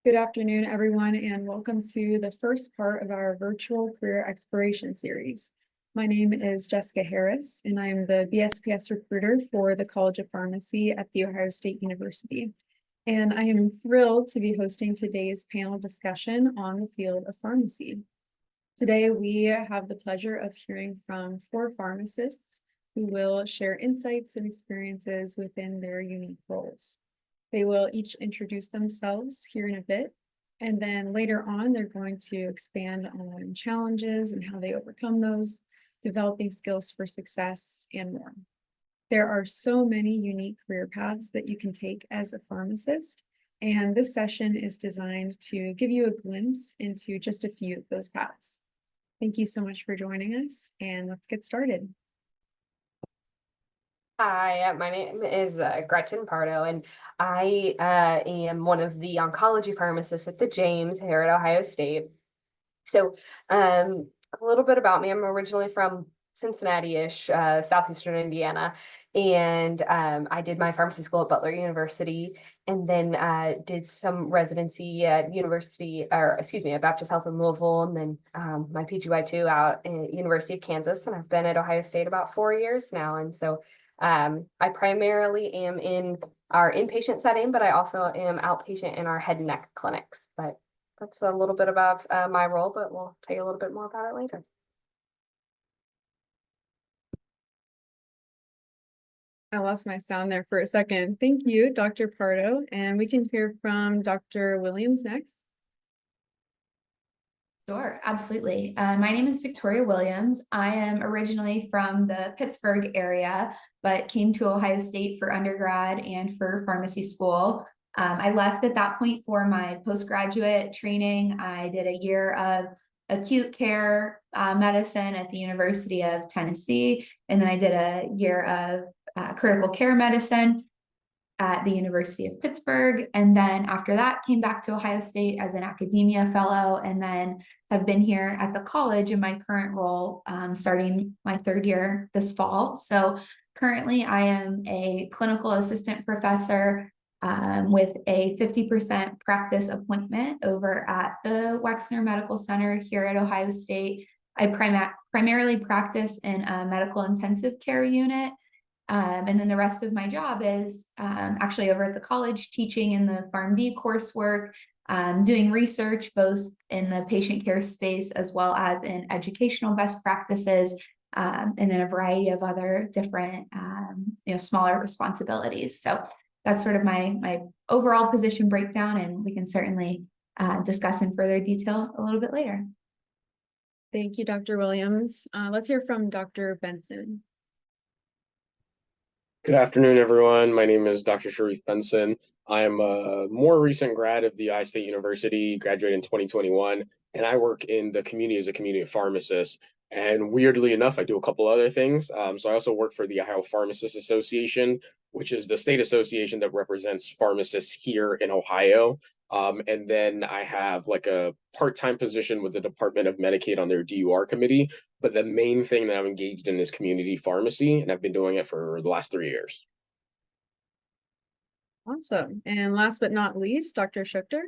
Good afternoon, everyone, and welcome to the first part of our virtual career exploration series. My name is Jessica Harris, and I'm the BSPS recruiter for the College of Pharmacy at The Ohio State University. And I am thrilled to be hosting today's panel discussion on the field of pharmacy. Today, we have the pleasure of hearing from 4 pharmacists who will share insights and experiences within their unique roles. They will each introduce themselves here in a bit, and then later on, they're going to expand on challenges and how they overcome those, developing skills for success, and more. There are so many unique career paths that you can take as a pharmacist, and this session is designed to give you a glimpse into just a few of those paths. Thank you so much for joining us, and let's get started. Hi, my name is Gretchen Pardo, and I am one of the oncology pharmacists at the James here at Ohio State. So a little bit about me. I'm originally from Cincinnati-ish, southeastern Indiana, and I did my pharmacy school at Butler University, and then did some residency at at Baptist Health in Louisville, and then my PGY2 out at University of Kansas, and I've been at Ohio State about 4 years now, and so I primarily am in our inpatient setting, but I also am outpatient in our head and neck clinics. But that's a little bit about my role, but we'll tell you a little bit more about it later. I lost my sound there for a second. Thank you, Dr. Pardo, and we can hear from Dr. Williams next. Sure, absolutely. My name is Victoria Williams. I am originally from the Pittsburgh area, but came to Ohio State for undergrad and for pharmacy school. I left at that point for my postgraduate training. I did a year of acute care medicine at the University of Tennessee, and then I did a year of critical care medicine at the University of Pittsburgh. And then after that, came back to Ohio State as an academia fellow, and then have been here at the college in my current role, starting my 3rd year this fall. So currently I am a clinical assistant professor with a 50% practice appointment over at the Wexner Medical Center here at Ohio State. I primarily practice in a medical intensive care unit. And then the rest of my job is actually over at the college teaching in the PharmD coursework, doing research both in the patient care space as well as in educational best practices, and then a variety of other different, smaller responsibilities. So that's sort of my overall position breakdown, and we can certainly discuss in further detail a little bit later. Thank you, Dr. Williams. Let's hear from Dr. Benson. Good afternoon, everyone. My name is Dr. Sherriff Benson. I am a more recent grad of the Ohio State University, graduated in 2021, and I work in the community as a community pharmacist. And weirdly enough, I do a couple other things. So I also work for the Ohio Pharmacists Association, which is the state association that represents pharmacists here in Ohio. And then I have like a part-time position with the Department of Medicaid on their DUR committee. But the main thing that I'm engaged in is community pharmacy, and I've been doing it for the last 3 years. Awesome. And last but not least, Dr. Schuchter.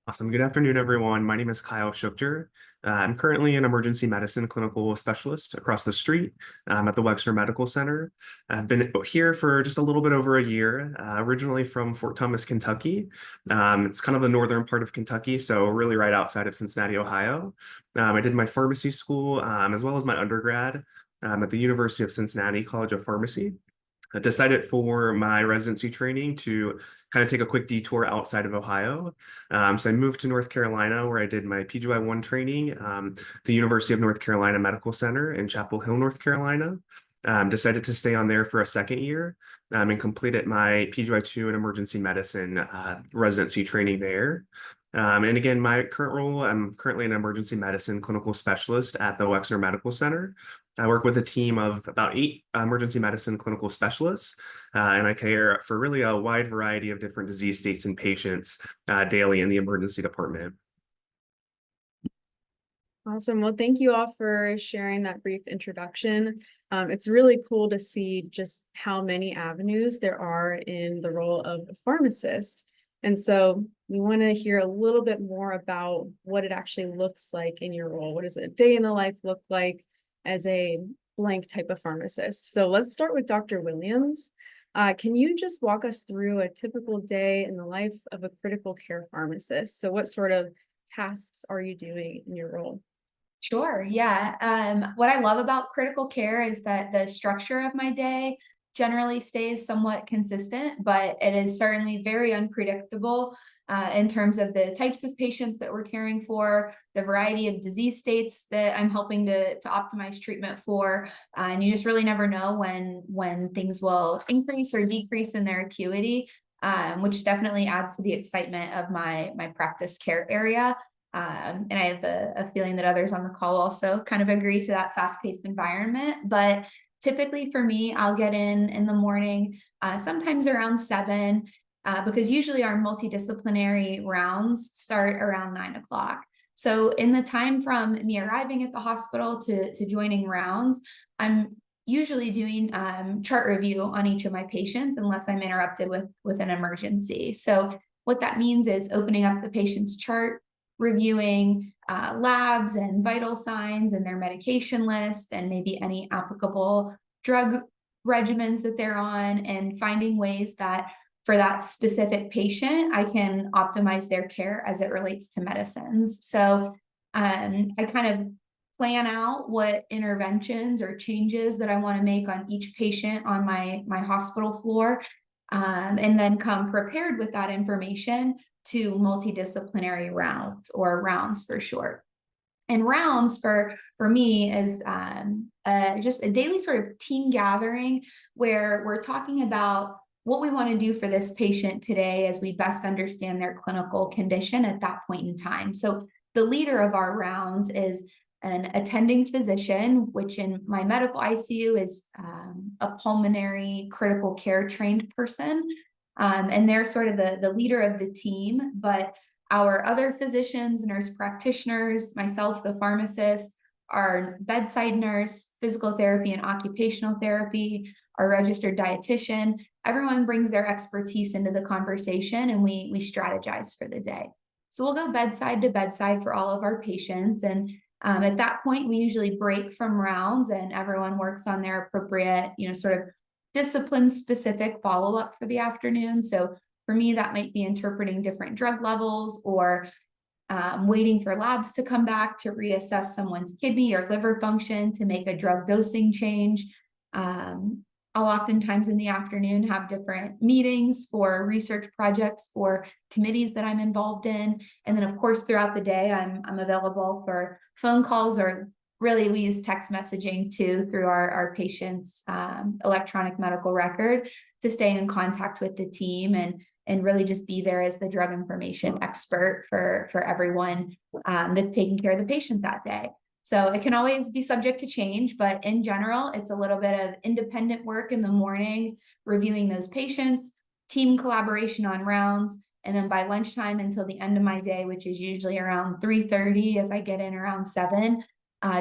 Awesome. Good afternoon, everyone. My name is Kyle Schuchter. I'm currently an emergency medicine clinical specialist across the street at the Wexner Medical Center. I've been here for just a little bit over a year, originally from Fort Thomas, Kentucky. It's kind of the northern part of Kentucky, so really right outside of Cincinnati, Ohio. I did my pharmacy school as well as my undergrad at the University of Cincinnati College of Pharmacy. I decided for my residency training to kind of take a quick detour outside of Ohio. So I moved to North Carolina, where I did my PGY1 training at the University of North Carolina Medical Center in Chapel Hill, North Carolina. Decided to stay on there for a 2nd year and completed my PGY2 in emergency medicine residency training there. And again, my current role, I'm currently an emergency medicine clinical specialist at the Wexner Medical Center. I work with a team of about 8 emergency medicine clinical specialists, and I care for really a wide variety of different disease states and patients daily in the emergency department. Awesome. Well, thank you all for sharing that brief introduction. It's really cool to see just how many avenues there are in the role of a pharmacist. And so we want to hear a little bit more about what it actually looks like in your role. What does a day in the life look like as a blank type of pharmacist? So let's start with Dr. Williams. Can you just walk us through a typical day in the life of a critical care pharmacist? So what sort of tasks are you doing in your role? Sure, yeah. What I love about critical care is that the structure of my day generally stays somewhat consistent, but it is certainly very unpredictable in terms of the types of patients that we're caring for, the variety of disease states that I'm helping to optimize treatment for. And you just really never know when things will increase or decrease in their acuity, which definitely adds to the excitement of my practice care area. And I have a feeling that others on the call also kind of agree to that fast-paced environment. But typically for me, I'll get in the morning, sometimes around 7, because usually our multidisciplinary rounds start around 9 o'clock. So in the time from me arriving at the hospital to joining rounds, I'm usually doing chart review on each of my patients unless I'm interrupted with an emergency. So what that means is opening up the patient's chart, reviewing labs and vital signs and their medication list and maybe any applicable drug regimens that they're on, and finding ways that for that specific patient, I can optimize their care as it relates to medicines. So I kind of plan out what interventions or changes that I want to make on each patient on my hospital floor, and then come prepared with that information to multidisciplinary rounds, or rounds for short. And rounds for me is just a daily sort of team gathering where we're talking about what we want to do for this patient today as we best understand their clinical condition at that point in time. So the leader of our rounds is an attending physician, which in my medical ICU is a pulmonary critical care trained person. And they're sort of the leader of the team, but our other physicians, nurse practitioners, myself, the pharmacist, our bedside nurse, physical therapy and occupational therapy, our registered dietitian, everyone brings their expertise into the conversation, and we strategize for the day. So we'll go bedside to bedside for all of our patients. And at that point, we usually break from rounds and everyone works on their appropriate, sort of discipline specific follow-up for the afternoon. So for me, that might be interpreting different drug levels, or waiting for labs to come back to reassess someone's kidney or liver function to make a drug dosing change. I'll oftentimes in the afternoon have different meetings for research projects for committees that I'm involved in. And then of course, throughout the day, I'm available for phone calls, or really we use text messaging too through our patient's electronic medical record to stay in contact with the team and really just be there as the drug information expert for everyone that's taking care of the patient that day. So it can always be subject to change, but in general, it's a little bit of independent work in the morning, reviewing those patients, team collaboration on rounds, and then by lunchtime until the end of my day, which is usually around 3:30, if I get in around 7,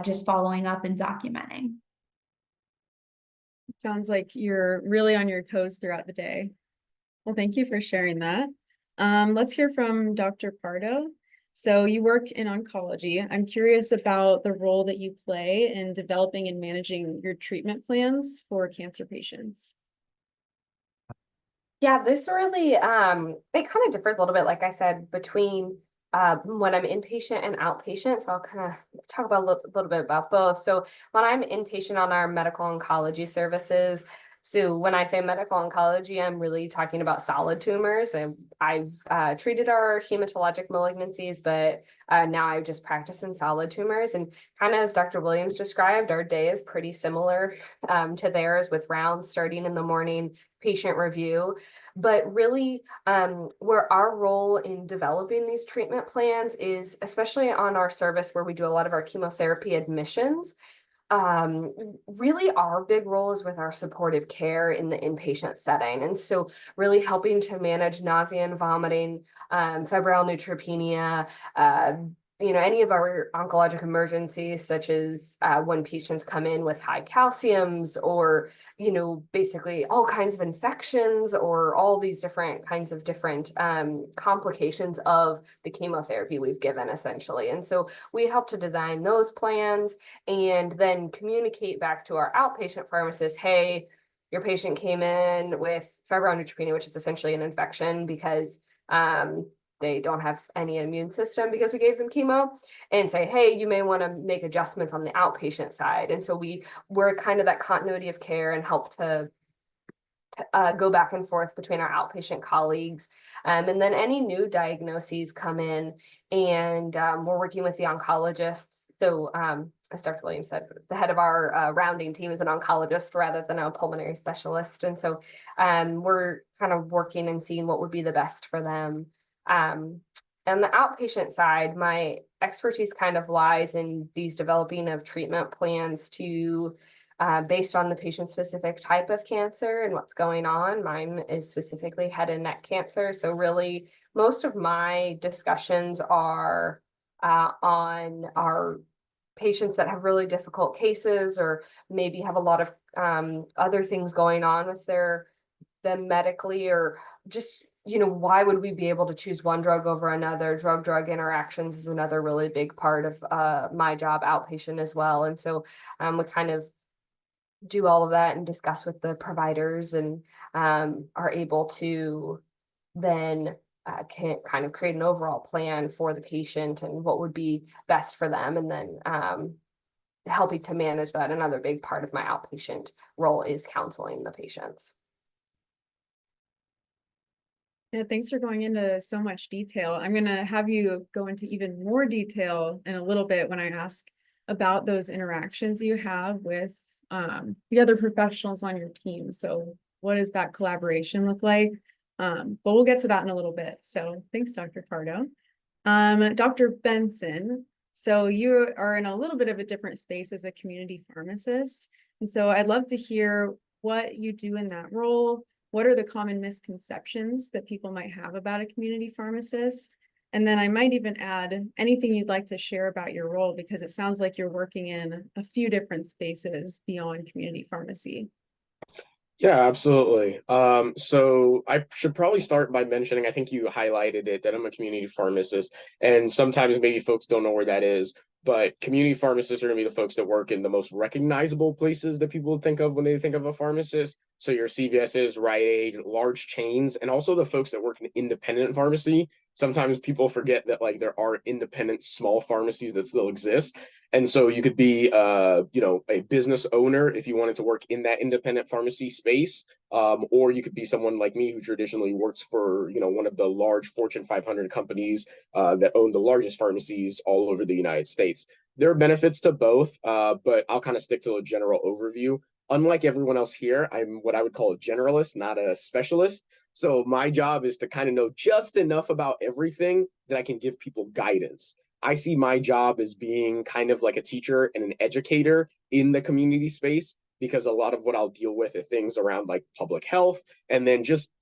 just following up and documenting. It sounds like you're really on your toes throughout the day. Well, thank you for sharing that. Let's hear from Dr. Pardo. So you work in oncology. I'm curious about the role that you play in developing and managing your treatment plans for cancer patients. Yeah, this really, it kind of differs a little bit, like I said, between when I'm inpatient and outpatient. So I'll kind of talk about a little bit about both. So when I'm inpatient on our medical oncology services, so when I say medical oncology, I'm really talking about solid tumors. And I've treated our hematologic malignancies, but now I just practice in solid tumors. And kind of as Dr. Williams described, our day is pretty similar to theirs, with rounds starting in the morning, patient review. But really, where our role in developing these treatment plans is, especially on our service where we do a lot of our chemotherapy admissions, really our big role is with our supportive care in the inpatient setting. And so really helping to manage nausea and vomiting, febrile neutropenia, any of our oncologic emergencies, such as when patients come in with high calciums or, basically all kinds of infections or all these different kinds of different complications of the chemotherapy we've given, essentially. And so we help to design those plans and then communicate back to our outpatient pharmacist, hey, your patient came in with febrile neutropenia, which is essentially an infection because they don't have any immune system because we gave them chemo, and say, hey, you may want to make adjustments on the outpatient side. And so we're kind of that continuity of care and help to go back and forth between our outpatient colleagues. And then any new diagnoses come in, and we're working with the oncologists. So as Dr. Williams said, the head of our rounding team is an oncologist rather than a pulmonary specialist. And so we're kind of working and seeing what would be the best for them. On the outpatient side, my expertise kind of lies in these developing of treatment plans to based on the patient's specific type of cancer and what's going on. Mine is specifically head and neck cancer. So really, most of my discussions are on our patients that have really difficult cases or maybe have a lot of other things going on with them medically, or just why would we be able to choose one drug over another? Drug interactions is another really big part of my job, outpatient as well. And so we kind of do all of that and discuss with the providers, and are able to then can kind of create an overall plan for the patient and what would be best for them, and then helping to manage that. Another big part of my outpatient role is counseling the patients. Yeah, thanks for going into so much detail. I'm going to have you go into even more detail in a little bit when I ask about those interactions you have with the other professionals on your team. So what does that collaboration look like? But we'll get to that in a little bit. So thanks, Dr. Pardo. Dr. Benson, so you are in a little bit of a different space as a community pharmacist. And so I'd love to hear what you do in that role. What are the common misconceptions that people might have about a community pharmacist? And then I might even add anything you'd like to share about your role, because it sounds like you're working in a few different spaces beyond community pharmacy. Yeah, absolutely. So I should probably start by mentioning, I think you highlighted it, that I'm a community pharmacist, and sometimes maybe folks don't know where that is, but community pharmacists are going to be the folks that work in the most recognizable places that people think of when they think of a pharmacist. So your CVS's, Rite Aid, large chains, and also the folks that work in independent pharmacy. Sometimes people forget that there are independent small pharmacies that still exist. And so you could be, a business owner if you wanted to work in that independent pharmacy space, or you could be someone like me who traditionally works for, one of the large Fortune 500 companies that own the largest pharmacies all over the United States. There are benefits to both, but I'll kind of stick to a general overview. Unlike everyone else here, I'm what I would call a generalist, not a specialist. So my job is to kind of know just enough about everything that I can give people guidance. I see my job as being kind of like a teacher and an educator in the community space, because a lot of what I'll deal with are things around like public health, and then just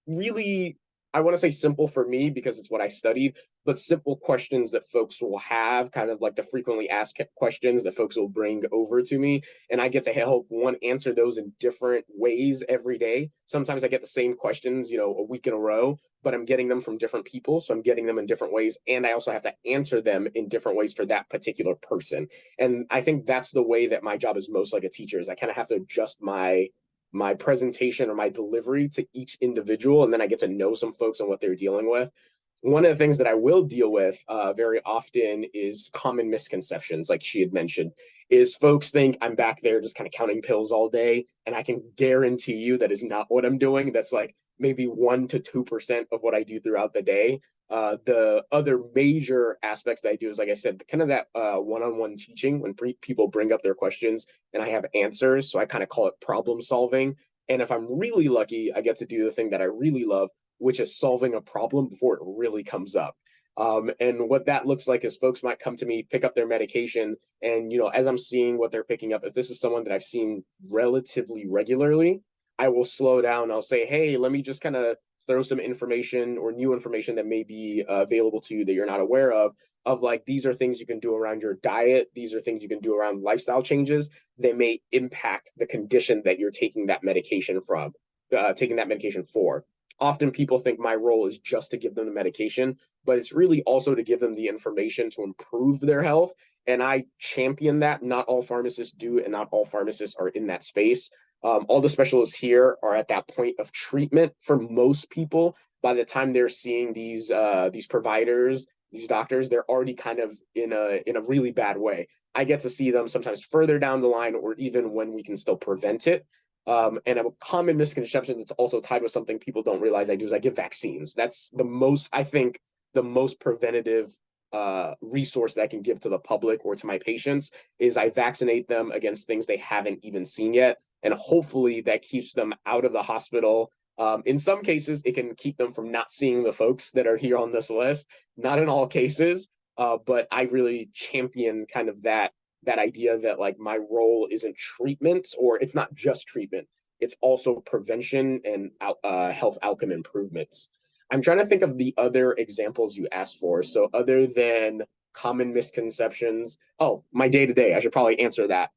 really, I want to say simple for me because it's what I studied, but simple questions that folks will have, kind of like the frequently asked questions that folks will bring over to me. And I get to help answer those in different ways every day. Sometimes I get the same questions, a week in a row, but I'm getting them from different people. So I'm getting them in different ways. And I also have to answer them in different ways for that particular person. And I think that's the way that my job is most like a teacher, is I kind of have to adjust my presentation or my delivery to each individual, and then I get to know some folks and what they're dealing with. One of the things that I will deal with very often is common misconceptions, like she had mentioned, is folks think I'm back there just kind of counting pills all day, and I can guarantee you that is not what I'm doing. That's like maybe 1% to 2% of what I do throughout the day. The other major aspects that I do is, like I said, kind of that one-on-one teaching when people bring up their questions and I have answers. So I kind of call it problem solving. And if I'm really lucky, I get to do the thing that I really love, which is solving a problem before it really comes up. And what that looks like is folks might come to me, pick up their medication, and as I'm seeing what they're picking up, if this is someone that I've seen relatively regularly, I will slow down. I'll say, hey, let me just kind of throw some information or new information that may be available to you that you're not aware of like, these are things you can do around your diet. These are things you can do around lifestyle changes that may impact the condition that you're taking that medication for. Often people think my role is just to give them the medication, but it's really also to give them the information to improve their health. And I champion that. Not all pharmacists do, and not all pharmacists are in that space. All the specialists here are at that point of treatment for most people. By the time they're seeing these providers, these doctors, they're already kind of in a really bad way. I get to see them sometimes further down the line, or even when we can still prevent it. And a common misconception that's also tied with something people don't realize I do is I give vaccines. That's I think, the most preventative resource that I can give to the public or to my patients is I vaccinate them against things they haven't even seen yet. And hopefully that keeps them out of the hospital. In some cases, it can keep them from not seeing the folks that are here on this list. Not in all cases, but I really champion kind of that idea that like my role isn't treatment, or it's not just treatment. It's also prevention and health outcome improvements. I'm trying to think of the other examples you asked for. So other than common misconceptions, my day-to-day, I should probably answer that.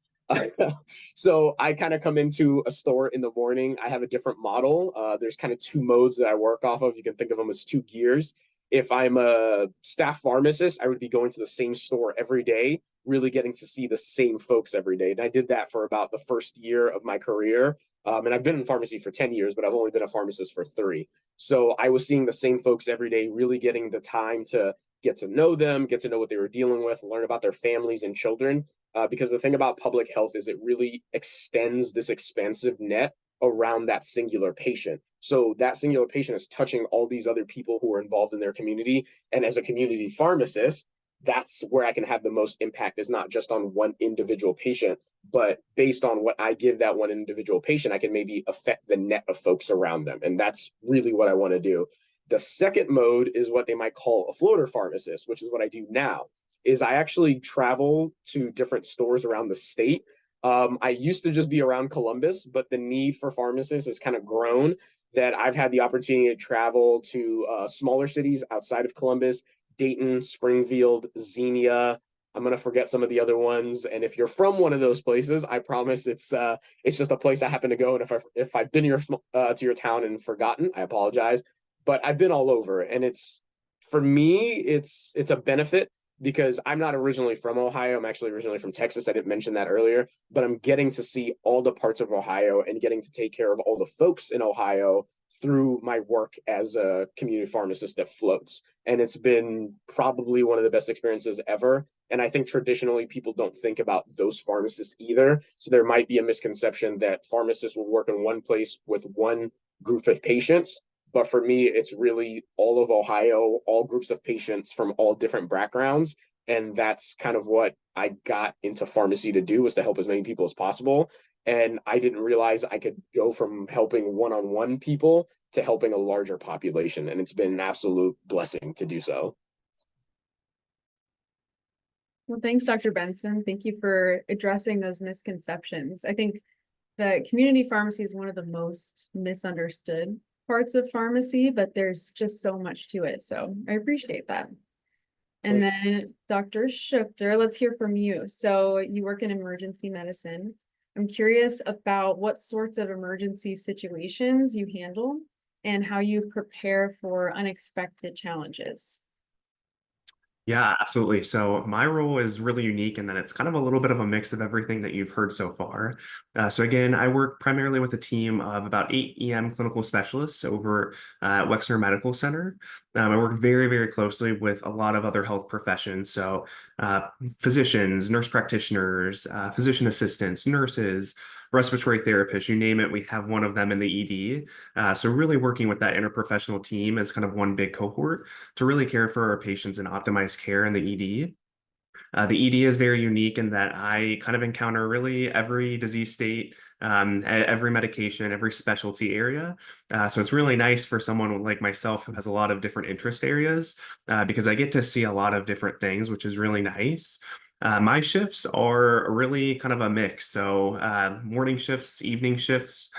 So I kind of come into a store in the morning. I have a different model. There's kind of two modes that I work off of. You can think of them as two gears. If I'm a staff pharmacist, I would be going to the same store every day, really getting to see the same folks every day. And I did that for about the first year of my career. And I've been in pharmacy for 10 years, but I've only been a pharmacist for 3. So I was seeing the same folks every day, really getting the time to get to know them, get to know what they were dealing with, learn about their families and children. Because the thing about public health is it really extends this expansive net around that singular patient. So that singular patient is touching all these other people who are involved in their community. And as a community pharmacist, that's where I can have the most impact, is not just on one individual patient, but based on what I give that one individual patient, I can maybe affect the net of folks around them. And that's really what I want to do. The second mode is what they might call a floater pharmacist, which is what I do now, is I actually travel to different stores around the state. I used to just be around Columbus, but the need for pharmacists has kind of grown, that I've had the opportunity to travel to smaller cities outside of Columbus: Dayton, Springfield, Xenia. I'm gonna forget some of the other ones. And if you're from one of those places, I promise it's just a place I happen to go. And if I've been to your town and forgotten, I apologize. But I've been all over, and for me, it's a benefit, because I'm not originally from Ohio. I'm actually originally from Texas. I didn't mention that earlier, but I'm getting to see all the parts of Ohio and getting to take care of all the folks in Ohio through my work as a community pharmacist that floats. And it's been probably one of the best experiences ever. And I think traditionally people don't think about those pharmacists either. So there might be a misconception that pharmacists will work in one place with one group of patients. But for me, it's really all of Ohio, all groups of patients from all different backgrounds. And that's kind of what I got into pharmacy to do, was to help as many people as possible. And I didn't realize I could go from helping one-on-one people to helping a larger population. And it's been an absolute blessing to do so. Well, thanks, Dr. Benson. Thank you for addressing those misconceptions. I think the community pharmacy is one of the most misunderstood parts of pharmacy, but there's just so much to it. So I appreciate that. And then Dr. Schuchter, let's hear from you. So you work in emergency medicine. I'm curious about what sorts of emergency situations you handle and how you prepare for unexpected challenges. Yeah, absolutely. So my role is really unique in that it's kind of a little bit of a mix of everything that you've heard so far. So again, I work primarily with a team of about 8 EM clinical specialists over at Wexner Medical Center. I work very, very closely with a lot of other health professions. So physicians, nurse practitioners, physician assistants, nurses, respiratory therapists, you name it, we have one of them in the ED. So really working with that interprofessional team as kind of one big cohort to really care for our patients and optimize care in the ED. The ED is very unique in that I kind of encounter really every disease state, every medication, every specialty area. So it's really nice for someone like myself who has a lot of different interest areas, because I get to see a lot of different things, which is really nice. My shifts are really kind of a mix. So morning shifts, evening shifts,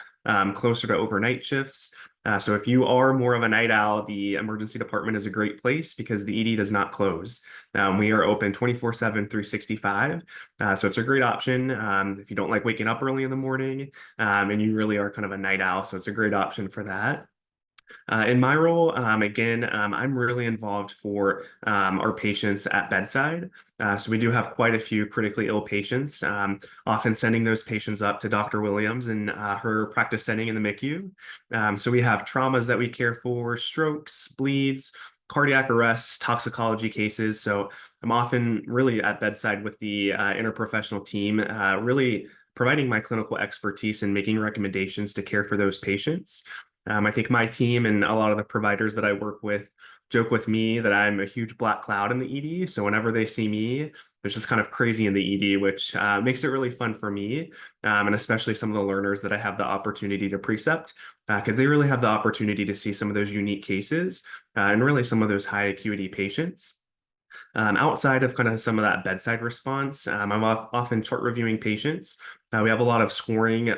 closer to overnight shifts. So if you are more of a night owl, the emergency department is a great place because the ED does not close. We are open 24/7, 365. So it's a great option if you don't like waking up early in the morning and you really are kind of a night owl. So it's a great option for that. In my role, again, I'm really involved for our patients at bedside. So we do have quite a few critically ill patients, often sending those patients up to Dr. Williams in her practice setting in the MICU. So we have traumas that we care for, strokes, bleeds, cardiac arrests, toxicology cases. So I'm often really at bedside with the interprofessional team, really providing my clinical expertise and making recommendations to care for those patients. I think my team and a lot of the providers that I work with joke with me that I'm a huge black cloud in the ED. So whenever they see me, it's just kind of crazy in the ED, which makes it really fun for me. And especially some of the learners that I have the opportunity to precept, because they really have the opportunity to see some of those unique cases and really some of those high acuity patients. Outside of kind of some of that bedside response, I'm often chart reviewing patients. We have a lot of scoring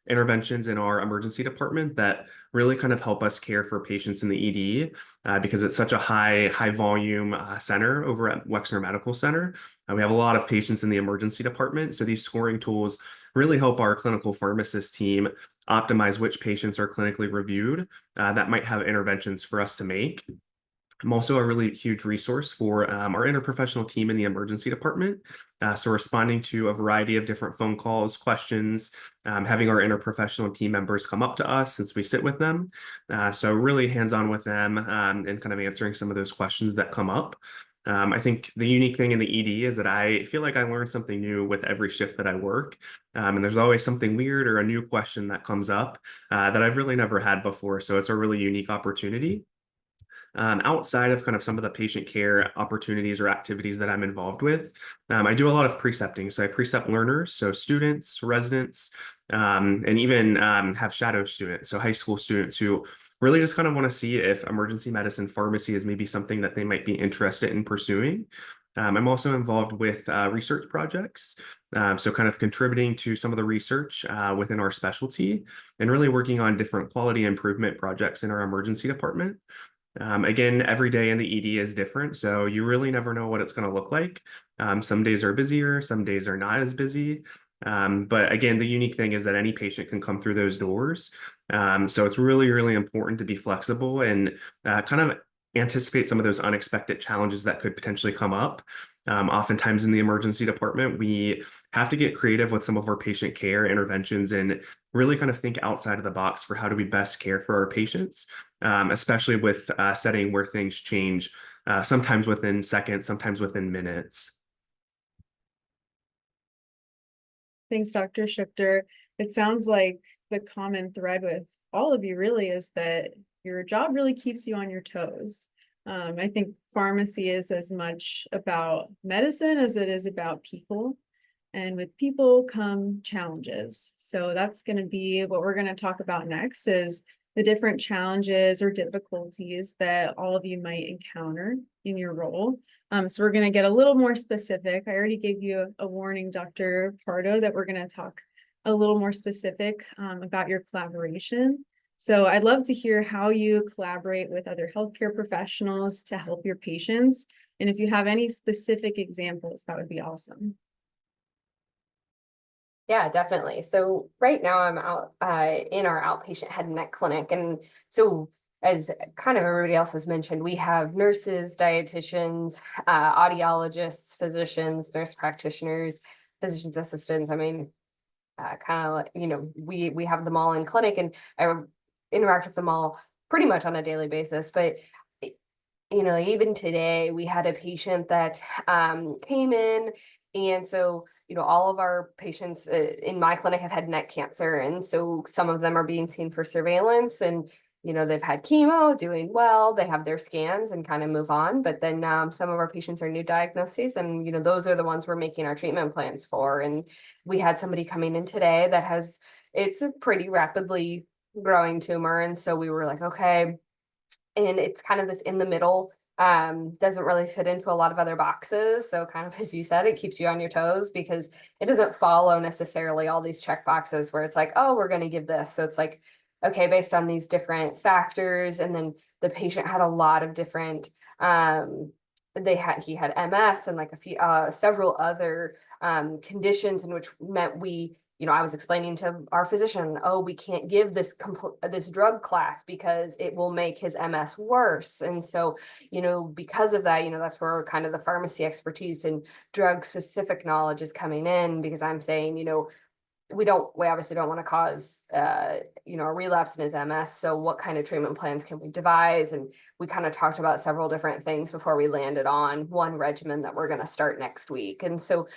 interventions in our emergency department that really kind of help us care for patients in the ED because it's such a high volume center over at Wexner Medical Center. We have a lot of patients in the emergency department. So these scoring tools really help our clinical pharmacist team optimize which patients are clinically reviewed that might have interventions for us to make. I'm also a really huge resource for our interprofessional team in the emergency department. So responding to a variety of different phone calls, questions, having our interprofessional team members come up to us since we sit with them. So really hands-on with them and kind of answering some of those questions that come up. I think the unique thing in the ED is that I feel like I learn something new with every shift that I work. And there's always something weird or a new question that comes up that I've really never had before. So it's a really unique opportunity. Outside of kind of some of the patient care opportunities or activities that I'm involved with, I do a lot of precepting. So I precept learners, so students, residents, and even have shadow students, so high school students who really just kind of want to see if emergency medicine pharmacy is maybe something that they might be interested in pursuing. I'm also involved with research projects, so kind of contributing to some of the research within our specialty and really working on different quality improvement projects in our emergency department. Again, every day in the ED is different, so you really never know what it's going to look like. Some days are busier, some days are not as busy. But again, the unique thing is that any patient can come through those doors. So it's really, really important to be flexible and kind of anticipate some of those unexpected challenges that could potentially come up. Oftentimes in the emergency department, we have to get creative with some of our patient care interventions and really kind of think outside of the box for how do we best care for our patients, especially with a setting where things change, sometimes within seconds, sometimes within minutes. Thanks, Dr. Schuchter. It sounds like the common thread with all of you really is that your job really keeps you on your toes. I think pharmacy is as much about medicine as it is about people. And with people come challenges. So that's going to be what we're going to talk about next is the different challenges or difficulties that all of you might encounter in your role. So we're going to get a little more specific. I already gave you a warning, Dr. Pardo, that we're going to talk a little more specific about your collaboration. So I'd love to hear how you collaborate with other healthcare professionals to help your patients. And if you have any specific examples, that would be awesome. Yeah, definitely. So right now I'm out in our outpatient head and neck clinic. And so as kind of everybody else has mentioned, we have nurses, dietitians, audiologists, physicians, nurse practitioners, physician's assistants. I mean, kind of like, we have them all in clinic and I interact with them all pretty much on a daily basis. But even today we had a patient that came in, and so all of our patients in my clinic have had neck cancer, and so some of them are being seen for surveillance, and they've had chemo, doing well, they have their scans and kind of move on. But then some of our patients are new diagnoses, and those are the ones we're making our treatment plans for. And we had somebody coming in today that it's a pretty rapidly growing tumor, and so we were like, okay. And it's kind of this in the middle, doesn't really fit into a lot of other boxes. So kind of, as you said, it keeps you on your toes because it doesn't follow necessarily all these check boxes where it's like, oh, we're going to give this. So it's like, okay, based on these different factors, and then the patient had a lot of different, he had MS and like a few, several other conditions, in which meant I was explaining to our physician, oh, we can't give this drug class because it will make his MS worse. And so, because of that, that's where kind of the pharmacy expertise and drug specific knowledge is coming in, because I'm saying, we obviously don't want to cause, a relapse in his MS. So what kind of treatment plans can we devise? And we kind of talked about several different things before we landed on one regimen that we're going to start next week. And so,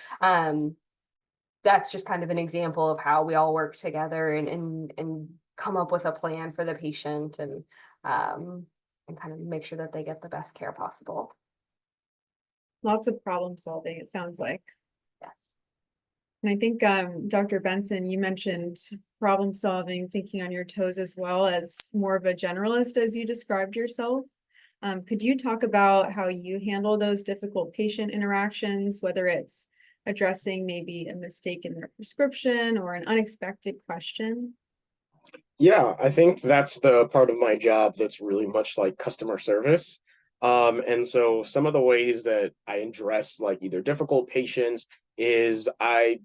that's just kind of an example of how we all work together and come up with a plan for the patient, and kind of make sure that they get the best care possible. Lots of problem solving, it sounds like. Yes. And I think, Dr. Benson, you mentioned problem solving, thinking on your toes, as well as more of a generalist, as you described yourself. Could you talk about how you handle those difficult patient interactions, whether it's addressing maybe a mistake in their prescription or an unexpected question? Yeah, I think that's the part of my job that's really much like customer service. And so some of the ways that I address like either difficult patients is I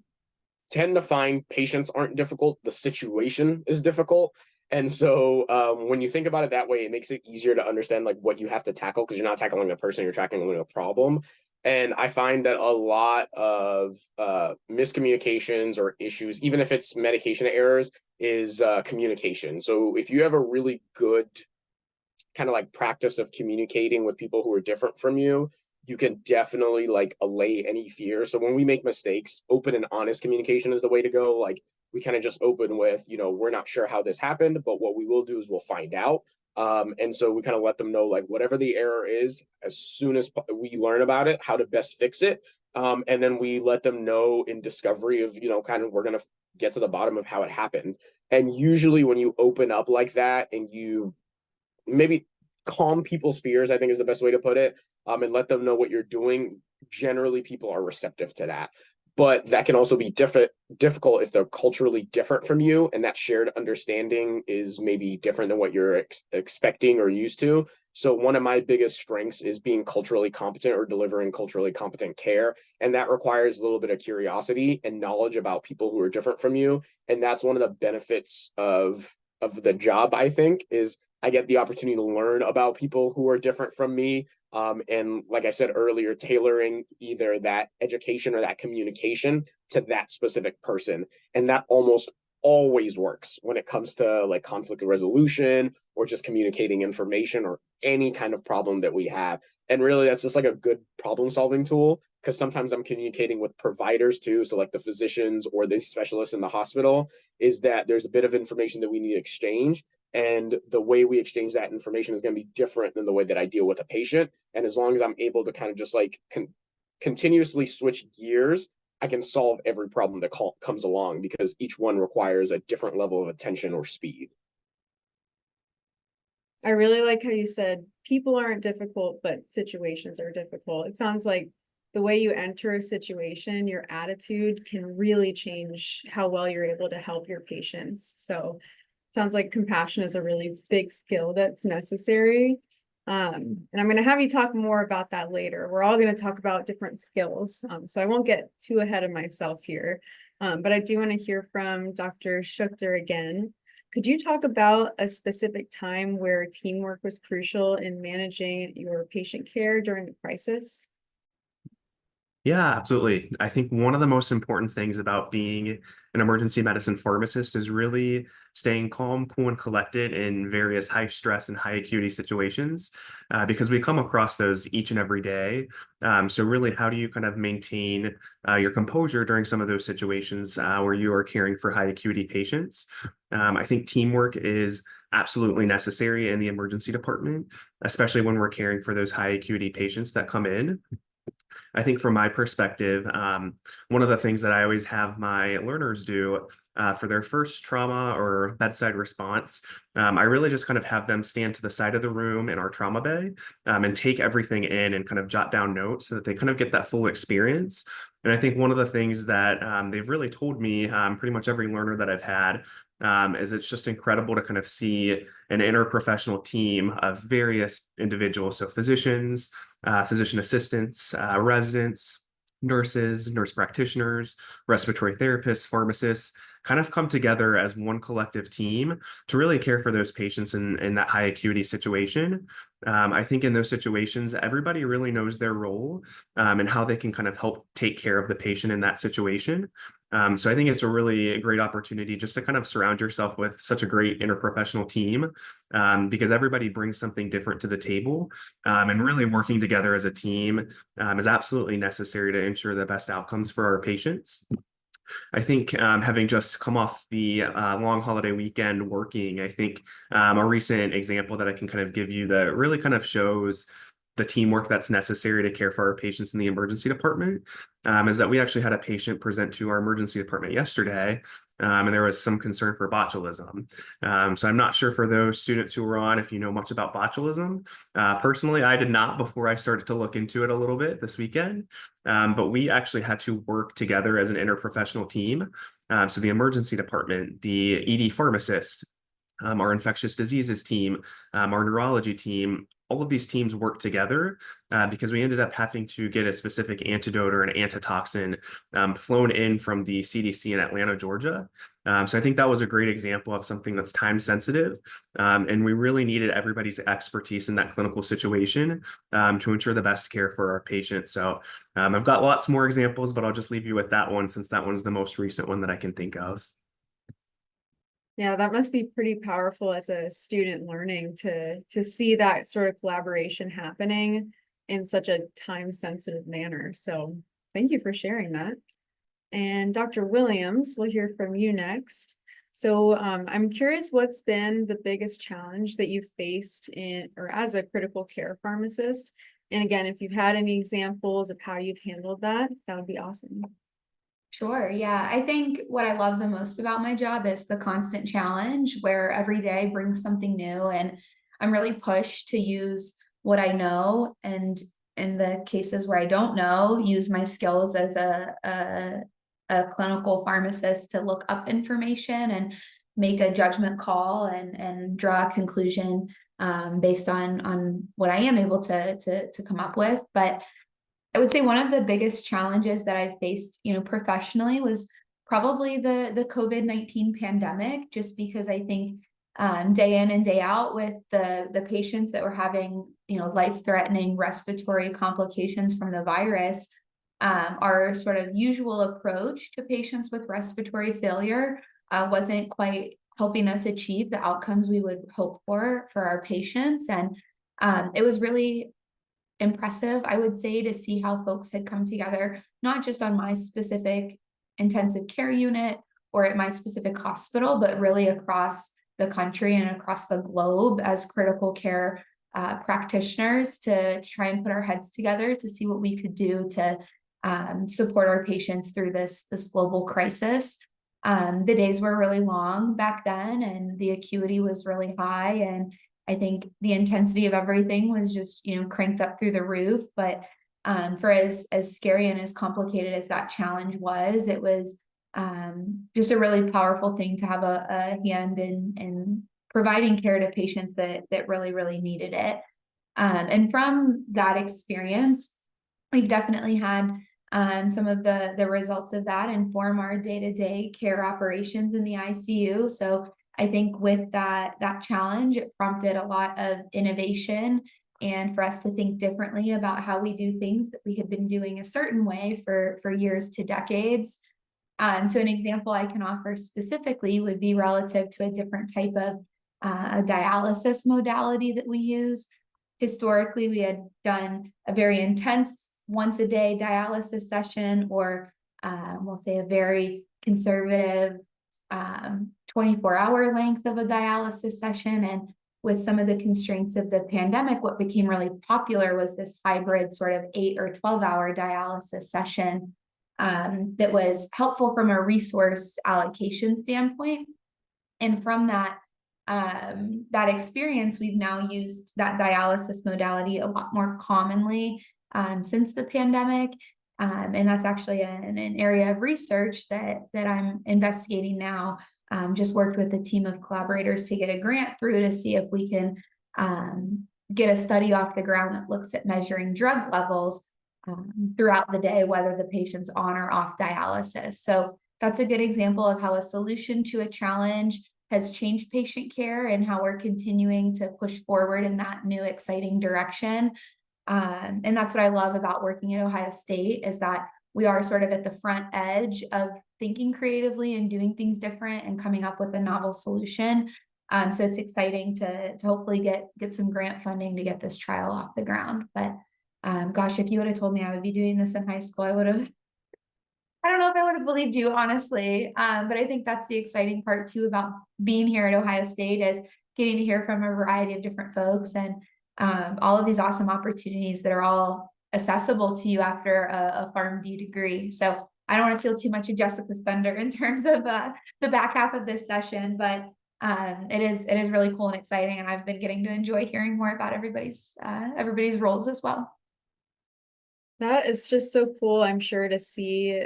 tend to find patients aren't difficult, the situation is difficult. And so when you think about it that way, it makes it easier to understand like what you have to tackle, because you're not tackling a person, you're tackling a problem. And I find that a lot of miscommunications or issues, even if it's medication errors, is communication. So if you have a really good kind of like practice of communicating with people who are different from you can definitely like allay any fear. So when we make mistakes, open and honest communication is the way to go. Like we kind of just open with, we're not sure how this happened, but what we will do is we'll find out. And so we kind of let them know like whatever the error is, as soon as we learn about it, how to best fix it. And then we let them know in discovery of, kind of we're going to get to the bottom of how it happened. And usually when you open up like that and you maybe calm people's fears, I think is the best way to put it, and let them know what you're doing, generally people are receptive to that. But that can also be difficult if they're culturally different from you, and that shared understanding is maybe different than what you're expecting or used to. So one of my biggest strengths is being culturally competent or delivering culturally competent care. And that requires a little bit of curiosity and knowledge about people who are different from you. And that's one of the benefits of the job, I think, is I get the opportunity to learn about people who are different from me. And like I said earlier, tailoring either that education or that communication to that specific person. And that almost always works when it comes to like conflict resolution or just communicating information or any kind of problem that we have. And really, that's just like a good problem solving tool, because sometimes I'm communicating with providers too. So like the physicians or the specialists in the hospital, is that there's a bit of information that we need to exchange. And the way we exchange that information is going to be different than the way that I deal with a patient. And as long as I'm able to kind of just like continuously switch gears, I can solve every problem that comes along, because each one requires a different level of attention or speed. I really like how you said people aren't difficult, but situations are difficult. It sounds like the way you enter a situation, your attitude can really change how well you're able to help your patients. So sounds like compassion is a really big skill that's necessary. And I'm going to have you talk more about that later. We're all going to talk about different skills. So I won't get too ahead of myself here. But I do want to hear from Dr. Schuchter again. Could you talk about a specific time where teamwork was crucial in managing your patient care during a crisis? Yeah, absolutely. I think one of the most important things about being an emergency medicine pharmacist is really staying calm, cool, and collected in various high stress and high acuity situations, because we come across those each and every day. So really, how do you kind of maintain your composure during some of those situations where you are caring for high acuity patients? I think teamwork is absolutely necessary in the emergency department, especially when we're caring for those high acuity patients that come in. I think from my perspective, one of the things that I always have my learners do for their first trauma or bedside response, I really just kind of have them stand to the side of the room in our trauma bay and take everything in and kind of jot down notes so that they kind of get that full experience. And I think one of the things that they've really told me, pretty much every learner that I've had, As it's just incredible to kind of see an interprofessional team of various individuals, so physicians, physician assistants, residents, nurses, nurse practitioners, respiratory therapists, pharmacists, kind of come together as one collective team to really care for those patients in that high acuity situation. I think in those situations, everybody really knows their role and how they can kind of help take care of the patient in that situation. So I think it's a really great opportunity just to kind of surround yourself with such a great interprofessional team because everybody brings something different to the table, and really working together as a team is absolutely necessary to ensure the best outcomes for our patients. I think having just come off the long holiday weekend working, I think a recent example that I can kind of give you that really kind of shows the teamwork that's necessary to care for our patients in the emergency department is that we actually had a patient present to our emergency department yesterday, and there was some concern for botulism. So I'm not sure for those students who were on if you know much about botulism. Personally, I did not before I started to look into it a little bit this weekend, but we actually had to work together as an interprofessional team. So the emergency department, the ED pharmacist, our infectious diseases team, our neurology team, all of these teams work together because we ended up having to get a specific antidote or an antitoxin flown in from the CDC in Atlanta, Georgia. So I think that was a great example of something that's time sensitive. And we really needed everybody's expertise in that clinical situation to ensure the best care for our patients. So I've got lots more examples, but I'll just leave you with that one since that one's the most recent one that I can think of. Yeah, that must be pretty powerful as a student learning to see that sort of collaboration happening in such a time-sensitive manner. So thank you for sharing that. And Dr. Williams, we'll hear from you next. So I'm curious, what's been the biggest challenge that you've faced in or as a critical care pharmacist? And again, if you've had any examples of how you've handled that, that would be awesome. Sure. Yeah. I think what I love the most about my job is the constant challenge where every day brings something new, and I'm really pushed to use what I know, and in the cases where I don't know, use my skills as a clinical pharmacist to look up information and make a judgment call and draw a conclusion based on what I am able to come up with. But I would say one of the biggest challenges that I faced, professionally was probably the COVID-19 pandemic, just because I think day in and day out with the patients that were having, life-threatening respiratory complications from the virus, our sort of usual approach to patients with respiratory failure wasn't quite helping us achieve the outcomes we would hope for our patients. And it was really impressive, I would say, to see how folks had come together, not just on my specific intensive care unit or at my specific hospital, but really across the country and across the globe as critical care practitioners to try and put our heads together to see what we could do to support our patients through this global crisis. The days were really long back then, and the acuity was really high, and I think the intensity of everything was just, cranked up through the roof. But for as scary and as complicated as that challenge was, it was just a really powerful thing to have a hand in providing care to patients that really, really needed it. And from that experience, we've definitely had some of the results of that inform our day-to-day care operations in the ICU. So I think with that challenge, it prompted a lot of innovation and for us to think differently about how we do things that we had been doing a certain way for years to decades. So an example I can offer specifically would be relative to a different type of a dialysis modality that we use. Historically, we had done a very intense once-a-day dialysis session, or we'll say a very conservative 24-hour length of a dialysis session. And with some of the constraints of the pandemic, what became really popular was this hybrid sort of 8 or 12-hour dialysis session that was helpful from a resource allocation standpoint. And from that experience, we've now used that dialysis modality a lot more commonly since the pandemic. And that's actually an area of research that I'm investigating now, Just worked with a team of collaborators to get a grant through to see if we can get a study off the ground that looks at measuring drug levels throughout the day, whether the patient's on or off dialysis. So that's a good example of how a solution to a challenge has changed patient care and how we're continuing to push forward in that new exciting direction. And that's what I love about working at Ohio State, is that we are sort of at the front edge of thinking creatively and doing things different and coming up with a novel solution. So it's exciting to hopefully get some grant funding to get this trial off the ground. But gosh, if you would have told me I would be doing this in high school, I don't know if I would have believed you, honestly. But I think that's the exciting part too about being here at Ohio State, is getting to hear from a variety of different folks and all of these awesome opportunities that are all accessible to you after a PharmD degree. So I don't want to steal too much of Jessica's thunder in terms of the back half of this session, but it is really cool and exciting, and I've been getting to enjoy hearing more about everybody's roles as well. That is just so cool, I'm sure, to see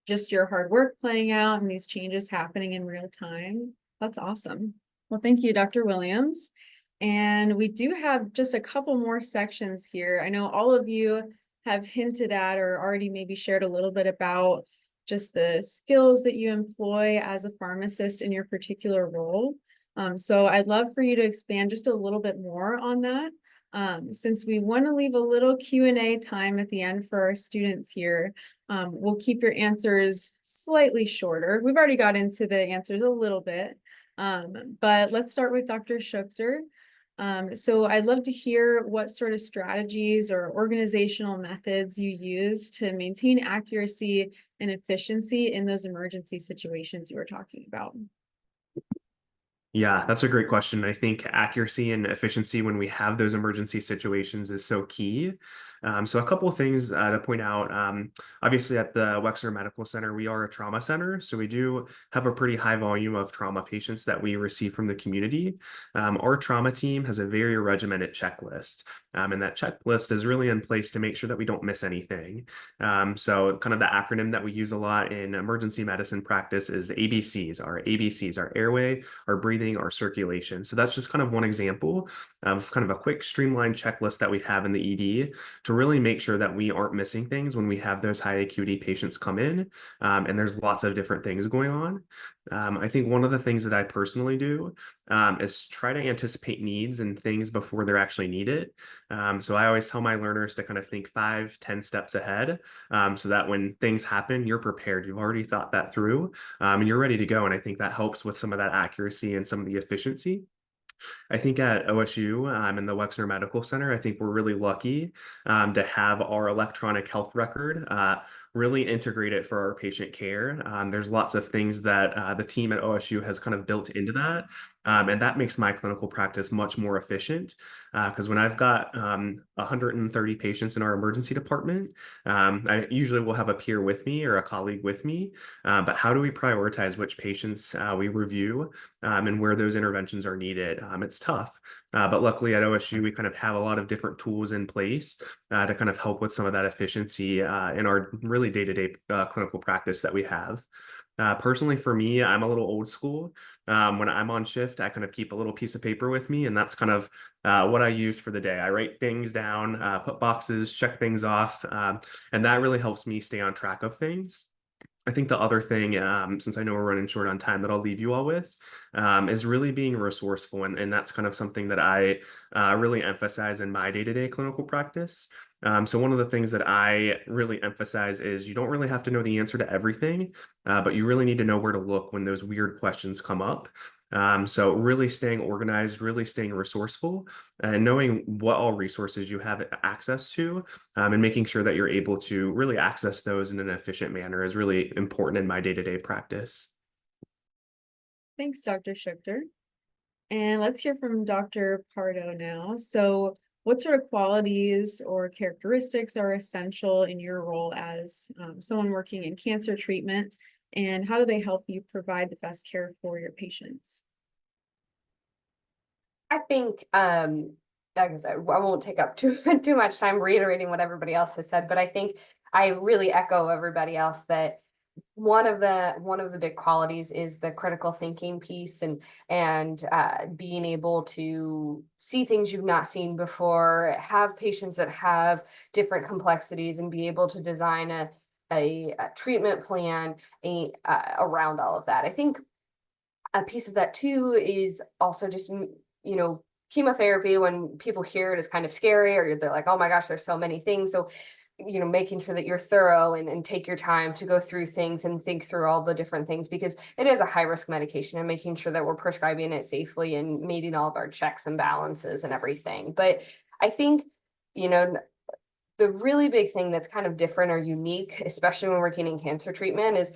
just your hard work playing out and these changes happening in real time. That's awesome. Well, thank you, Dr. Williams. And we do have just a couple more sections here. I know all of you have hinted at or already maybe shared a little bit about just the skills that you employ as a pharmacist in your particular role. So I'd love for you to expand just a little bit more on that. Since we want to leave a little Q&A time at the end for our students here, we'll keep your answers slightly shorter. We've already got into the answers a little bit, but let's start with Dr. Schuchter. So I'd love to hear what sort of strategies or organizational methods you use to maintain accuracy and efficiency in those emergency situations you were talking about. Yeah, that's a great question. I think accuracy and efficiency when we have those emergency situations is so key. So a couple of things to point out. Obviously, at the Wexner Medical Center, we are a trauma center. So we do have a pretty high volume of trauma patients that we receive from the community. Our trauma team has a very regimented checklist. And that checklist is really in place to make sure that we don't miss anything. So kind of the acronym that we use a lot in emergency medicine practice is the ABCs. Our ABCs, our airway, our breathing, our circulation. So that's just kind of one example of kind of a quick streamlined checklist that we have in the ED to really make sure that we aren't missing things when we have those high acuity patients come in. And there's lots of different things going on. I think one of the things that I personally do is try to anticipate needs and things before they're actually needed. So I always tell my learners to kind of think 5-10 steps ahead, so that when things happen, you're prepared. You've already thought that through, and you're ready to go. And I think that helps with some of that accuracy and some of the efficiency. I think at OSU in the Wexner Medical Center, I think we're really lucky to have our electronic health record really integrated for our patient care. There's lots of things that the team at OSU has kind of built into that. And that makes my clinical practice much more efficient because when I've got 130 patients in our emergency department, I usually will have a peer with me or a colleague with me. But how do we prioritize which patients we review and where those interventions are needed? It's tough. But luckily at OSU, we kind of have a lot of different tools in place to kind of help with some of that efficiency in our really day-to-day clinical practice that we have. Personally, for me, I'm a little old school. When I'm on shift, I kind of keep a little piece of paper with me, and that's kind of what I use for the day. I write things down, put boxes, check things off, and that really helps me stay on track of things. I think the other thing, since I know we're running short on time, that I'll leave you all with is really being resourceful. And that's kind of something that I really emphasize in my day-to-day clinical practice. So one of the things that I really emphasize is you don't really have to know the answer to everything, but you really need to know where to look when those weird questions come up. So really staying organized, really staying resourceful, and knowing what all resources you have access to, and making sure that you're able to really access those in an efficient manner is really important in my day-to-day practice. Thanks, Dr. Schuchter. And let's hear from Dr. Pardo now. So what sort of qualities or characteristics are essential in your role as someone working in cancer treatment, and how do they help you provide the best care for your patients? I think, like I said, I won't take up too much time reiterating what everybody else has said, but I think I really echo everybody else that one of the big qualities is the critical thinking piece, and being able to see things you've not seen before, have patients that have different complexities, and be able to design a treatment plan around all of that. I think a piece of that too is also just, chemotherapy. When people hear it is kind of scary, or they're like, oh my gosh, there's so many things. So making sure that you're thorough and take your time to go through things and think through all the different things, because it is a high risk medication, and making sure that we're prescribing it safely and meeting all of our checks and balances and everything. But I think, the really big thing that's kind of different or unique, especially when we're getting cancer treatment, is,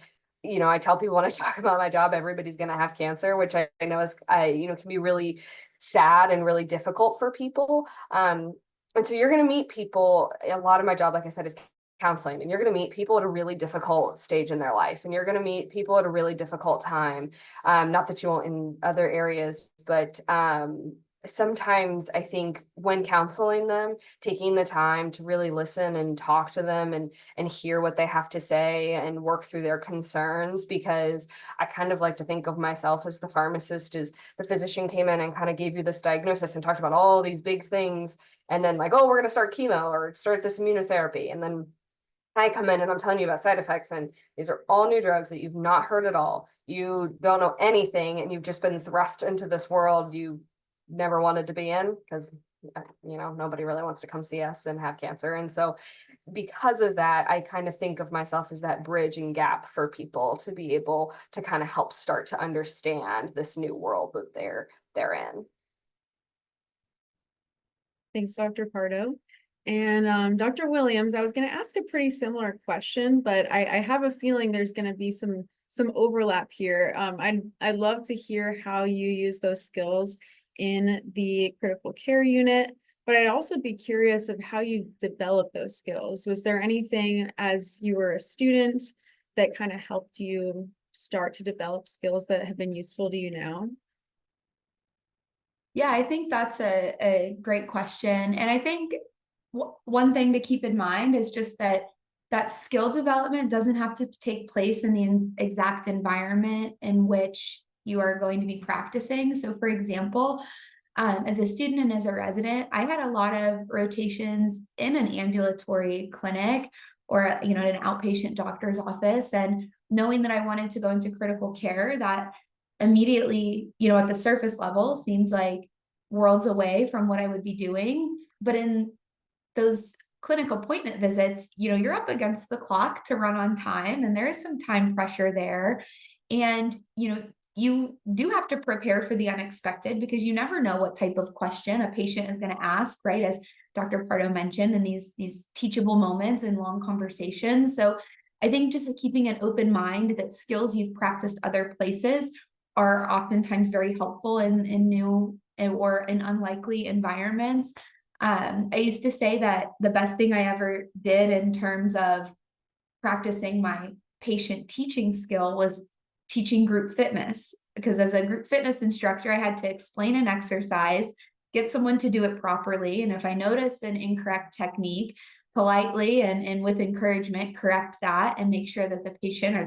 I tell people when I talk about my job, everybody's going to have cancer, which I know is, can be really sad and really difficult for people. And so you're going to meet people. A lot of my job, like I said, is counseling, and you're going to meet people at a really difficult stage in their life, and you're going to meet people at a really difficult time. Not that you won't in other areas, but sometimes I think when counseling them, taking the time to really listen and talk to them and hear what they have to say and work through their concerns, because I kind of like to think of myself as the pharmacist, as the physician came in and kind of gave you this diagnosis and talked about all these big things, and then like, oh, we're going to start chemo or start this immunotherapy, and then I come in and I'm telling you about side effects, and these are all new drugs that you've not heard at all. You don't know anything, and you've just been thrust into this world you never wanted to be in, because nobody really wants to come see us and have cancer. And so because of that, I kind of think of myself as that bridge and gap for people to be able to kind of help start to understand this new world that they're in. Thanks, Dr. Pardo. And Dr. Williams, I was going to ask a pretty similar question, but I have a feeling there's going to be some overlap here. I'd love to hear how you use those skills in the critical care unit, but I'd also be curious of how you develop those skills. Was there anything as you were a student that kind of helped you start to develop skills that have been useful to you now? Yeah, I think that's a great question. And I think one thing to keep in mind is just that skill development doesn't have to take place in the exact environment in which you are going to be practicing. So for example, as a student and as a resident, I had a lot of rotations in an ambulatory clinic or, in an outpatient doctor's office. And knowing that I wanted to go into critical care, that immediately, at the surface level seemed like worlds away from what I would be doing. But in those clinic appointment visits, you're up against the clock to run on time, and there is some time pressure there. And, you do have to prepare for the unexpected, because you never know what type of question a patient is going to ask, right? As Dr. Pardo mentioned, in these teachable moments and long conversations. So I think just keeping an open mind that skills you've practiced other places are oftentimes very helpful in new or in unlikely environments. I used to say that the best thing I ever did in terms of practicing my patient teaching skill was teaching group fitness, because as a group fitness instructor, I had to explain an exercise, get someone to do it properly. And if I noticed an incorrect technique, politely and with encouragement, correct that and make sure that the patient or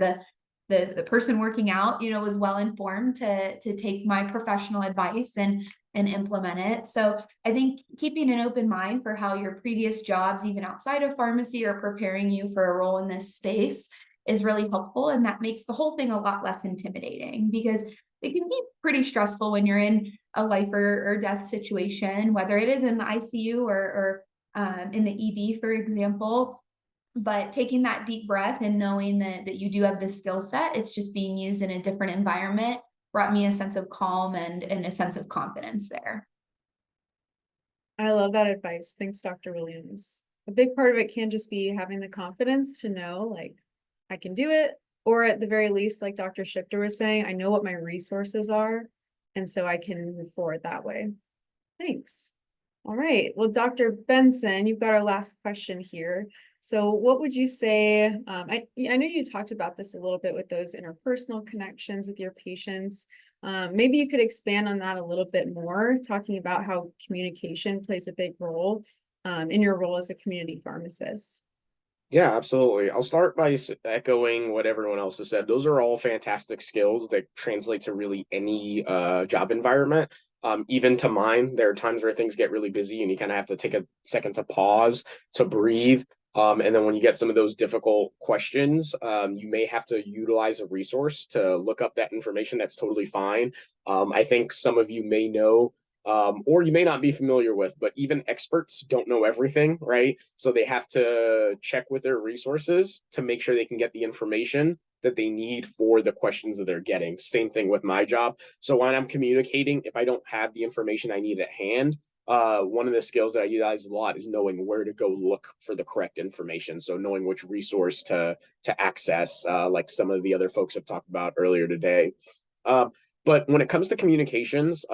the person working out, was well informed to take my professional advice and implement it. So I think keeping an open mind for how your previous jobs, even outside of pharmacy, are preparing you for a role in this space is really helpful. And that makes the whole thing a lot less intimidating, because it can be pretty stressful when you're in a life or death situation, whether it is in the ICU or in the ED, for example. But taking that deep breath and knowing that you do have this skill set, it's just being used in a different environment, brought me a sense of calm and a sense of confidence there. I love that advice. Thanks, Dr. Williams. A big part of it can just be having the confidence to know, like, I can do it, or at the very least, like Dr. Schuchter was saying, I know what my resources are, and so I can move forward that way. Thanks. All right. Well, Dr. Benson, you've got our last question here. So what would you say, I know you talked about this a little bit with those interpersonal connections with your patients. Maybe you could expand on that a little bit more, talking about how communication plays a big role in your role as a community pharmacist. Yeah, absolutely. I'll start by echoing what everyone else has said. Those are all fantastic skills that translate to really any job environment. Even to mine, there are times where things get really busy and you kind of have to take a second to pause, to breathe. And then when you get some of those difficult questions, you may have to utilize a resource to look up that information. That's totally fine. I think some of you may know or you may not be familiar with, but even experts don't know everything, right? So they have to check with their resources to make sure they can get the information that they need for the questions that they're getting. Same thing with my job. So when I'm communicating, if I don't have the information I need at hand, one of the skills that I utilize a lot is knowing where to go look for the correct information. So knowing which resource to access, like some of the other folks have talked about earlier today. Um, but when it comes to communications,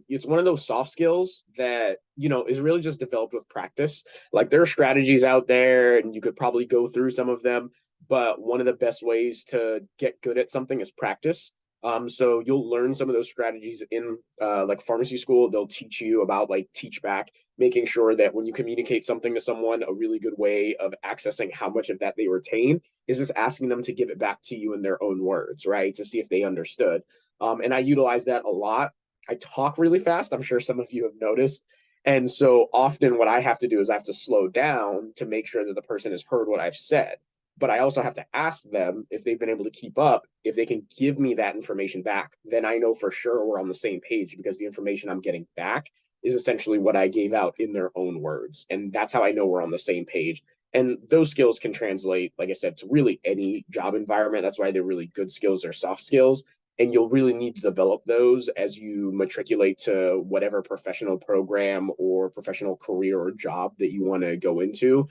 it's one of those soft skills that, is really just developed with practice. Like there are strategies out there and you could probably go through some of them, but one of the best ways to get good at something is practice. So you'll learn some of those strategies in like pharmacy school. They'll teach you about like teach back, making sure that when you communicate something to someone, a really good way of accessing how much of that they retain is just asking them to give it back to you in their own words, right? To see if they understood. And I utilize that a lot. I talk really fast. I'm sure some of you have noticed. And so often what I have to do is I have to slow down to make sure that the person has heard what I've said. But I also have to ask them if they've been able to keep up, if they can give me that information back, then I know for sure we're on the same page because the information I'm getting back is essentially what I gave out in their own words. And that's how I know we're on the same page. And those skills can translate, like I said, to really any job environment. That's why they're really good skills or soft skills. And you'll really need to develop those as you matriculate to whatever professional program or professional career or job that you want to go into.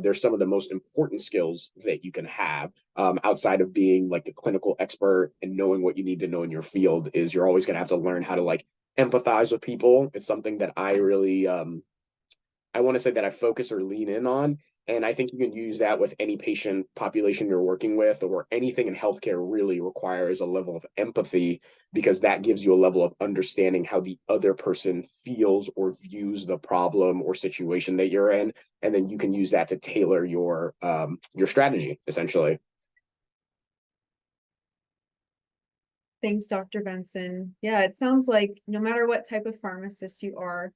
They're some of the most important skills that you can have outside of being like a clinical expert and knowing what you need to know in your field. Is you're always going to have to learn how to like empathize with people. It's something that I really I want to say that I focus or lean in on. And I think you can use that with any patient population you're working with, or anything in healthcare really requires a level of empathy because that gives you a level of understanding how the other person feels or views the problem or situation that you're in. And then you can use that to tailor your strategy, essentially. Thanks, Dr. Benson. Yeah, it sounds like no matter what type of pharmacist you are,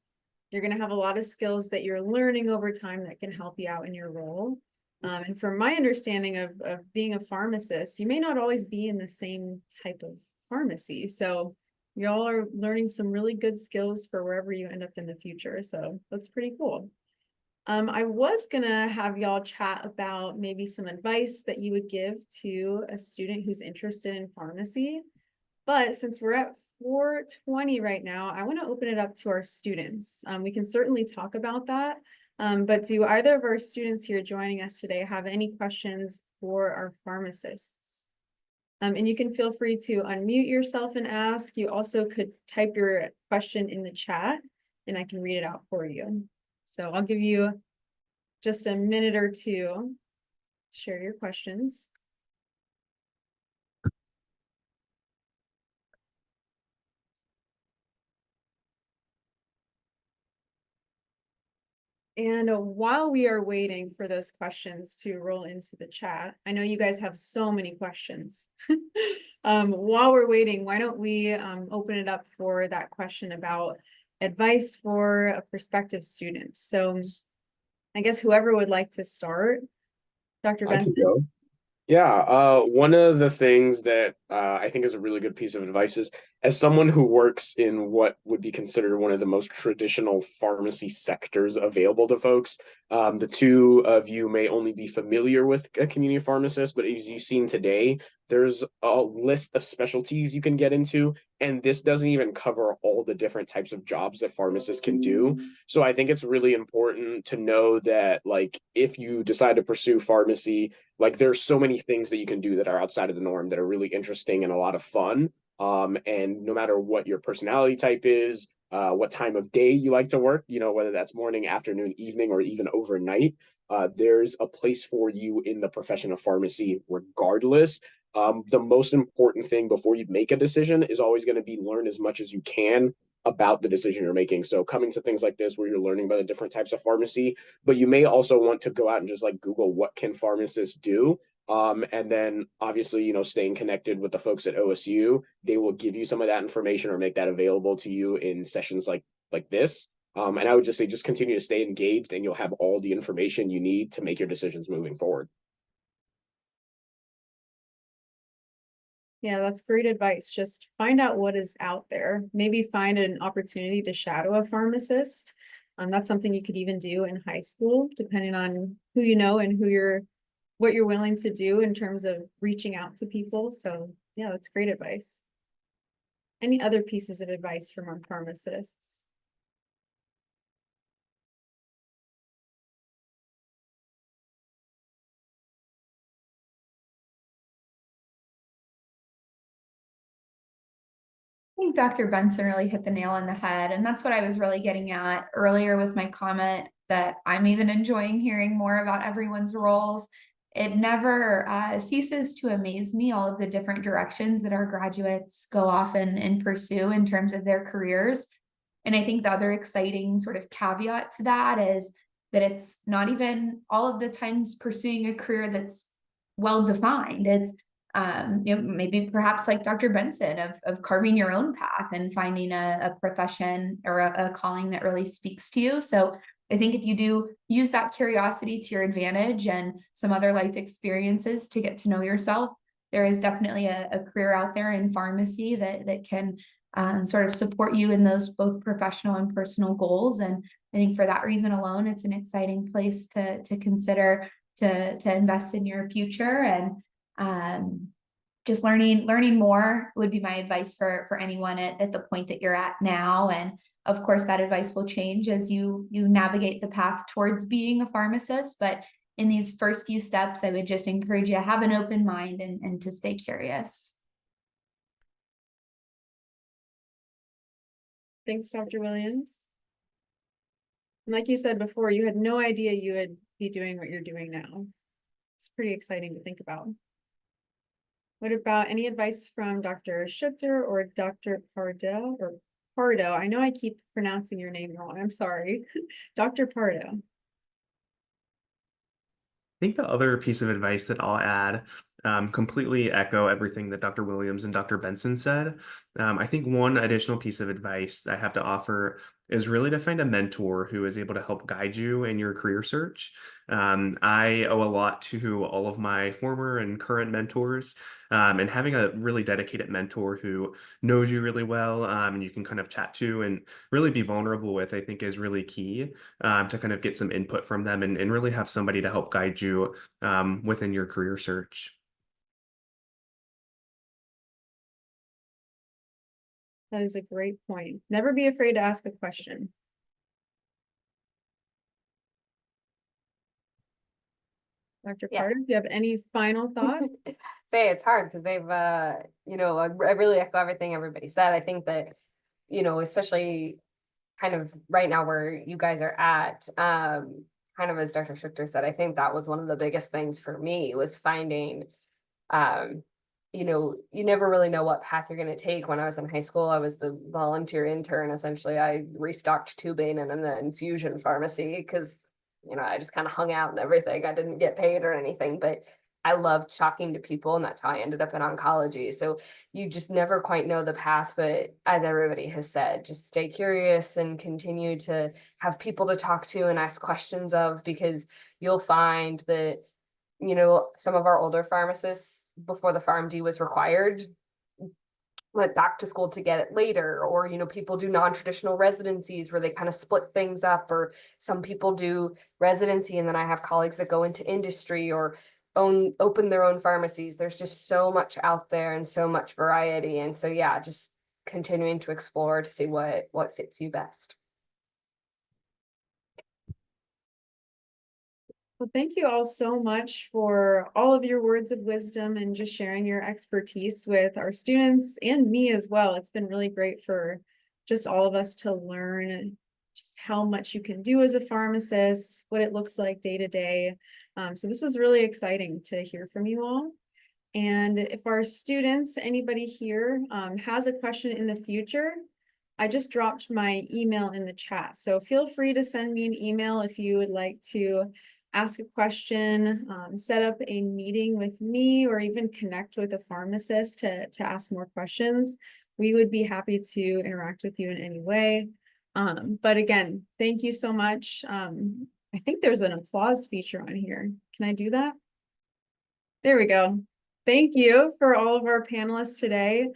you're going to have a lot of skills that you're learning over time that can help you out in your role. And from my understanding of being a pharmacist, you may not always be in the same type of pharmacy. So y'all are learning some really good skills for wherever you end up in the future. So that's pretty cool. I was gonna have y'all chat about maybe some advice that you would give to a student who's interested in pharmacy. But since we're at 4:20 right now, I want to open it up to our students. We can certainly talk about that. But do either of our students here joining us today have any questions for our pharmacists? And you can feel free to unmute yourself and ask. You also could type your question in the chat and I can read it out for you. So I'll give you just a minute or two to share your questions. And while we are waiting for those questions to roll into the chat, I know you guys have so many questions. While we're waiting, why don't we open it up for that question about advice for a prospective student? So I guess whoever would like to start, Dr. I can Benson. go. Yeah, one of the things that I think is a really good piece of advice is as someone who works in what would be considered one of the most traditional pharmacy sectors available to folks, the two of you may only be familiar with a community pharmacist, but as you've seen today, there's a list of specialties you can get into, and this doesn't even cover all the different types of jobs that pharmacists can do. So I think it's really important to know that, like, if you decide to pursue pharmacy, like there's so many things that you can do that are outside of the norm that are really interesting and a lot of fun. And no matter what your personality type is, what time of day you like to work, whether that's morning, afternoon, evening, or even overnight, there's a place for you in the profession of pharmacy regardless. The most important thing before you make a decision is always going to be learn as much as you can about the decision you're making. So coming to things like this where you're learning about the different types of pharmacy, but you may also want to go out and just like Google what can pharmacists do. And then obviously, staying connected with the folks at OSU, they will give you some of that information or make that available to you in sessions like this. And I would just say just continue to stay engaged and you'll have all the information you need to make your decisions moving forward. Yeah, that's great advice. Just find out what is out there. Maybe find an opportunity to shadow a pharmacist. That's something you could even do in high school, depending on who you know and what you're willing to do in terms of reaching out to people. So yeah, that's great advice. Any other pieces of advice from our pharmacists? I think Dr. Benson really hit the nail on the head. And that's what I was really getting at earlier with my comment that I'm even enjoying hearing more about everyone's roles. It never ceases to amaze me, all of the different directions that our graduates go off and pursue in terms of their careers. And I think the other exciting sort of caveat to that is that it's not even all of the times pursuing a career that's well defined. It's maybe perhaps like Dr. Benson of carving your own path and finding a profession or a calling that really speaks to you. So I think if you do use that curiosity to your advantage and some other life experiences to get to know yourself, there is definitely a career out there in pharmacy that can sort of support you in those both professional and personal goals. And I think for that reason alone, it's an exciting place to consider to invest in your future. And just learning more would be my advice for anyone at the point that you're at now. And of course, that advice will change as you navigate the path towards being a pharmacist. But in these first few steps, I would just encourage you to have an open mind and to stay curious. Thanks, Dr. Williams. And like you said before, you had no idea you would be doing what you're doing now. It's pretty exciting to think about. What about any advice from Dr. Schuchter or Dr. Pardo or Pardo? I know I keep pronouncing your name wrong. I'm sorry. Dr. Pardo. I think the other piece of advice that I'll add completely echo everything that Dr. Williams and Dr. Benson said. I think one additional piece of advice I have to offer is really to find a mentor who is able to help guide you in your career search. I owe a lot to all of my former and current mentors, and having a really dedicated mentor who knows you really well, and you can kind of chat to and really be vulnerable with, I think is really key to kind of get some input from them and really have somebody to help guide you within your career search. That is a great point. Never be afraid to ask a question. Dr. Yeah. Pardo, do you have any final thoughts? Say it's hard because they've I really echo everything everybody said. I think that, especially kind of right now where you guys are at, kind of as Dr. Schuchter said, I think that was one of the biggest things for me was finding, you never really know what path you're going to take. When I was in high school, I was the volunteer intern. Essentially, I restocked tubing and in the infusion pharmacy because, I just kind of hung out and everything. I didn't get paid or anything, but I loved talking to people, and that's how I ended up in oncology. So you just never quite know the path, but as everybody has said, just stay curious and continue to have people to talk to and ask questions of, because you'll find that, some of our older pharmacists, before the PharmD was required, went back to school to get it later, or people do non-traditional residencies where they kind of split things up, or some people do residency and then I have colleagues that go into industry or open their own pharmacies. There's just so much out there and so much variety, and so yeah, just continuing to explore to see what fits you best. Well, thank you all so much for all of your words of wisdom and just sharing your expertise with our students and me as well. It's been really great for just all of us to learn just how much you can do as a pharmacist, what it looks like day to day. So this is really exciting to hear from you all. And if our students, anybody here has a question in the future, I just dropped my email in the chat, so feel free to send me an email if you would like to ask a question, set up a meeting with me, or even connect with a pharmacist to ask more questions. We would be happy to interact with you in any way. But again, thank you so much. I think there's an applause feature on here. Can I do that? There we go. Thank you for all of our panelists today.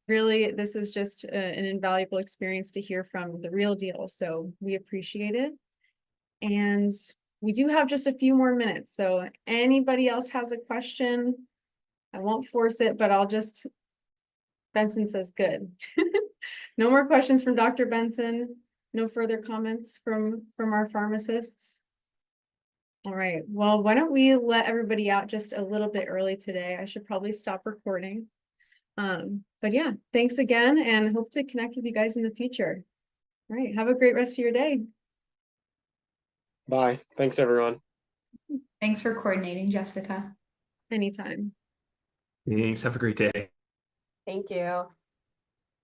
Really, this is just an invaluable experience to hear from the real deal, so we appreciate it. And we do have just a few more minutes, so anybody else has a question, I won't force it, but I'll just, Benson says good. No more questions from Dr. Benson, no further comments from our pharmacists. All right, well, why don't we let everybody out just a little bit early today? I should probably stop recording. But yeah, thanks again and hope to connect with you guys in the future. All right, have a great rest of your day. Bye. Thanks, everyone. Thanks for coordinating, Jessica. Anytime. Thanks. Have a great day. Thank you.